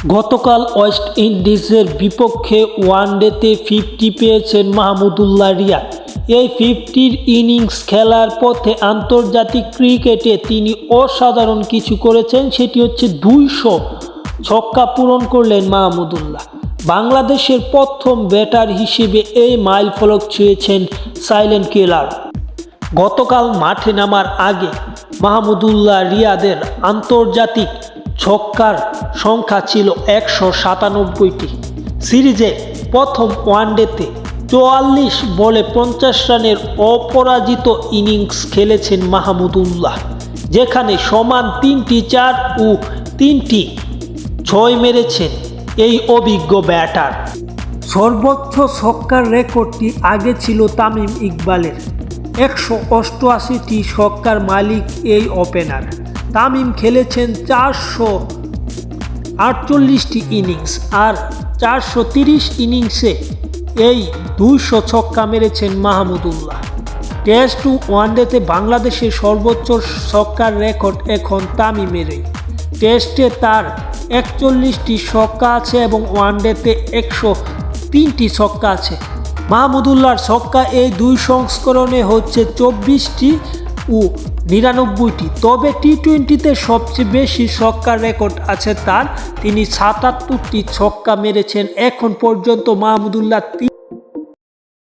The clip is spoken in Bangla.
গতকাল ওয়েস্ট ইন্ডিজের বিপক্ষে ওয়ানডেতে 50 পেয়েছেন মাহমুদুল্লাহ রিয়াদ। এই 50-র ইনিংস খেলার পথে আন্তর্জাতিক ক্রিকেটে তিনি অসাধারণ কিছু করেছেন, সেটি হচ্ছে 200 ছক্কা পূরণ করলেন মাহমুদুল্লাহ। বাংলাদেশের প্রথম ব্যাটার হিসেবে এই মাইলফলক ছুঁয়েছেন সাইলেন্ট কিলার। গতকাল মাঠে নামার আগে মাহমুদুল্লাহ রিয়াদের আন্তর্জাতিক ছক্কার সংখ্যা ছিল 197টি। সিরিজে প্রথম ওয়ানডেতে 44 বলে 50 রানের অপরাজিত ইনিংস খেলেছেন মাহমুদুল্লাহ, যেখানে সমান 3টি 4 ও 3টি 6 মেরেছেন এই অভিজ্ঞ ব্যাটার। সর্বোচ্চ ছক্কার রেকর্ডটি আগে ছিল তামিম ইকবালের। 188টি ছক্কার মালিক এই ওপেনার। তামিম খেলেছেন 448টি ইনিংস, আর 430 ইনিংসে এই 200 ছক্কা মেরেছেন মাহমুদুল্লাহ। টেস্ট ও ওয়ানডেতে বাংলাদেশের সর্বোচ্চ ছক্কার রেকর্ড এখন তামিমেরই। টেস্টে তার 41টি ছক্কা আছে এবং ওয়ানডেতে 103টি ছক্কা আছে। মাহমুদুল্লাহর ছক্কা এই দুই সংস্করণে হচ্ছে 24টি ও 99টি। তবে টি-20তে সবচেয়ে বেশি ছক্কার রেকর্ড আছে তার। তিনি 77টি ছক্কা মেরেছেন। এখন পর্যন্ত মাহমুদুল্লাহ